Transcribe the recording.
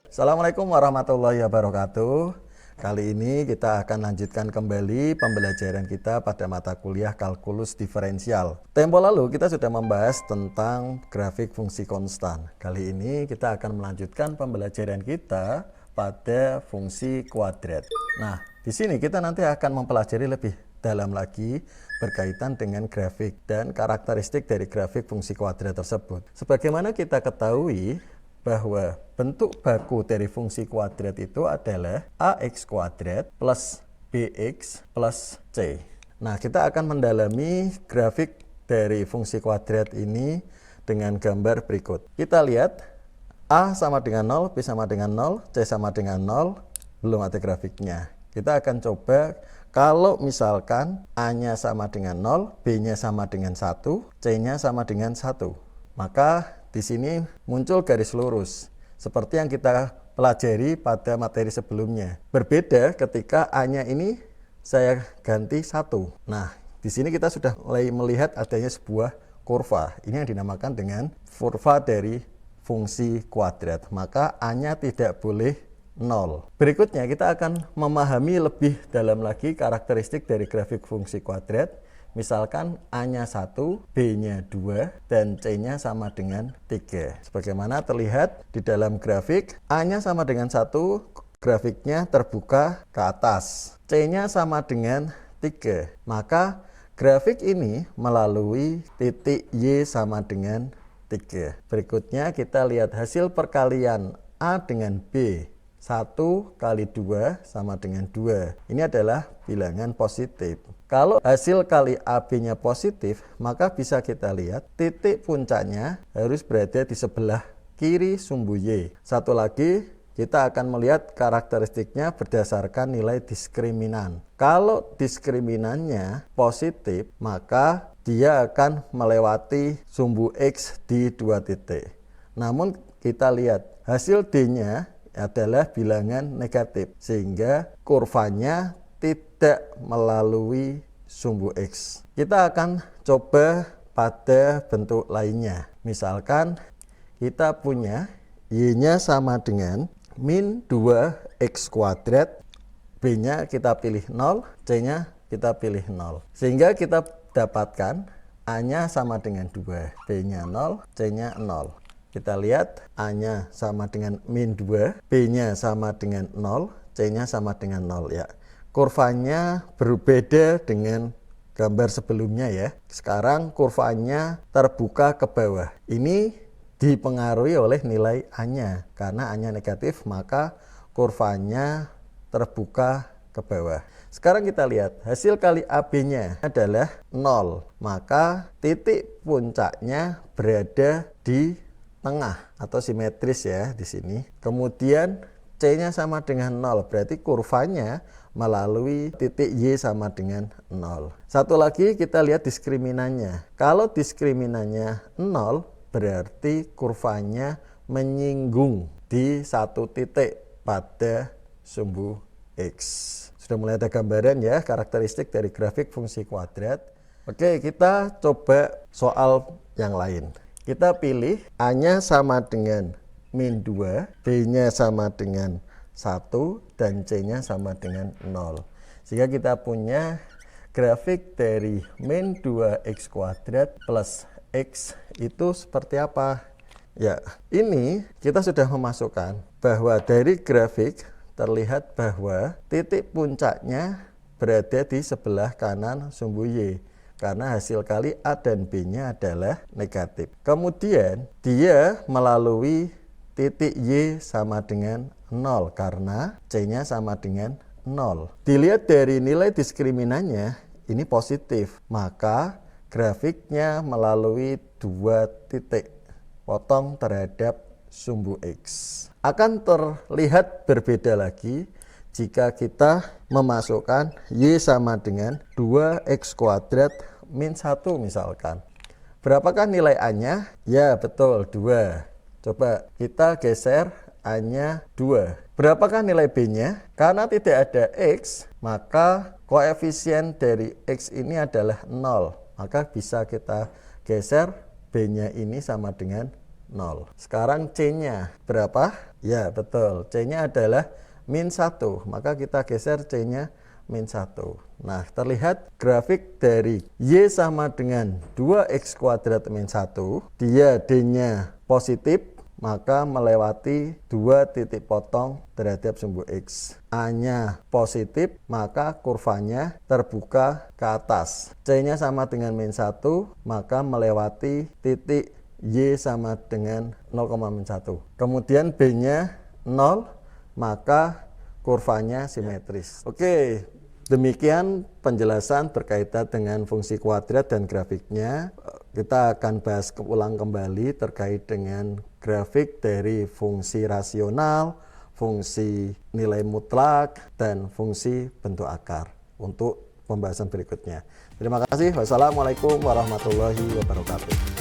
Assalamualaikum warahmatullahi wabarakatuh. Kali ini kita akan lanjutkan kembali pembelajaran kita pada mata kuliah kalkulus diferensial. Tempo lalu kita sudah membahas tentang grafik fungsi konstan. Kali ini kita akan melanjutkan pembelajaran kita pada fungsi kuadrat. Nah, di sini kita nanti akan mempelajari lebih dalam lagi berkaitan dengan grafik dan karakteristik dari grafik fungsi kuadrat tersebut. Sebagaimana kita ketahui bahwa bentuk baku dari fungsi kuadrat itu adalah ax kuadrat plus bx plus c. Nah, kita akan mendalami grafik dari fungsi kuadrat ini dengan gambar berikut. Kita lihat a sama dengan 0, b sama dengan 0, c sama dengan 0, belum ada grafiknya. Kita akan coba kalau misalkan a-nya sama dengan 0, b-nya sama dengan 1, c-nya sama dengan 1. Maka di sini muncul garis lurus seperti yang kita pelajari pada materi sebelumnya. Berbeda ketika A-nya ini saya ganti 1. Nah, di sini kita sudah mulai melihat adanya sebuah kurva. Ini yang dinamakan dengan kurva dari fungsi kuadrat. Maka A-nya tidak boleh 0. Berikutnya kita akan memahami lebih dalam lagi karakteristik dari grafik fungsi kuadrat. Misalkan A-nya 1, B-nya 2, dan C-nya sama dengan 3. Sebagaimana terlihat di dalam grafik, A-nya sama dengan 1, grafiknya terbuka ke atas. C-nya sama dengan 3. Maka grafik ini melalui titik Y sama dengan 3. Berikutnya kita lihat hasil perkalian A dengan B. 1 kali 2 sama dengan 2. Ini adalah bilangan positif. Kalau hasil kali AB-nya positif, maka bisa kita lihat titik puncaknya harus berada di sebelah kiri sumbu Y. Satu lagi, kita akan melihat karakteristiknya berdasarkan nilai diskriminan. Kalau diskriminannya positif, maka dia akan melewati sumbu X di 2 titik. Namun kita lihat hasil D-nya adalah bilangan negatif, sehingga kurvanya tidak melalui sumbu X. Kita akan coba pada bentuk lainnya. Misalkan kita punya Y-nya sama dengan min 2x kuadrat, B-nya kita pilih 0, C-nya kita pilih 0. Sehingga kita dapatkan A-nya sama dengan 2, B-nya 0, C-nya 0. Kita lihat A-nya sama dengan min 2, B-nya sama dengan 0, C-nya sama dengan 0 ya. Kurvanya berbeda dengan gambar sebelumnya ya. Sekarang kurvanya terbuka ke bawah. Ini dipengaruhi oleh nilai A-nya. Karena A-nya negatif, maka kurvanya terbuka ke bawah. Sekarang kita lihat hasil kali AB-nya adalah 0. Maka titik puncaknya berada di tengah atau simetris ya di sini. Kemudian C-nya sama dengan 0, berarti kurvanya melalui titik Y sama dengan 0. Satu lagi kita lihat diskriminannya. Kalau diskriminannya 0, berarti kurvanya menyinggung di satu titik pada sumbu X. Sudah mulai ada gambaran ya karakteristik dari grafik fungsi kuadrat. Oke, kita coba soal yang lain. Kita pilih A-nya sama dengan min 2, B-nya sama dengan 1, dan C-nya sama dengan 0. Sehingga kita punya grafik dari min 2x kuadrat plus X itu seperti apa? Ya, ini kita sudah memasukkan bahwa dari grafik terlihat bahwa titik puncaknya berada di sebelah kanan sumbu Y. Karena hasil kali A dan B-nya adalah negatif. Kemudian dia melalui titik Y sama dengan 0 karena C-nya sama dengan 0. Dilihat dari nilai diskriminannya ini positif, maka grafiknya melalui 2 titik potong terhadap sumbu X. Akan terlihat berbeda lagi jika kita memasukkan Y sama dengan 2x kuadrat min 1 misalkan. Berapakah nilai A-nya? Ya betul 2. Coba kita geser A-nya 2. Berapakah nilai B-nya? Karena tidak ada X, maka koefisien dari X ini adalah 0. Maka bisa kita geser B-nya ini sama dengan 0. Sekarang C-nya berapa? Ya betul, C-nya adalah min 1, maka kita geser C-nya min 1. Nah, terlihat grafik dari Y sama dengan 2X kuadrat min 1, dia D-nya positif, maka melewati 2 titik potong terhadap sumbu X. A-nya positif, maka kurvanya terbuka ke atas. C-nya sama dengan min 1, maka melewati titik Y sama dengan 0,1. Kemudian B-nya 0, maka kurvanya simetris. Oke, demikian penjelasan berkaitan dengan fungsi kuadrat dan grafiknya. Kita akan bahas ulang kembali terkait dengan grafik dari fungsi rasional, fungsi nilai mutlak, dan fungsi bentuk akar untuk pembahasan berikutnya. Terima kasih. Wassalamualaikum warahmatullahi wabarakatuh.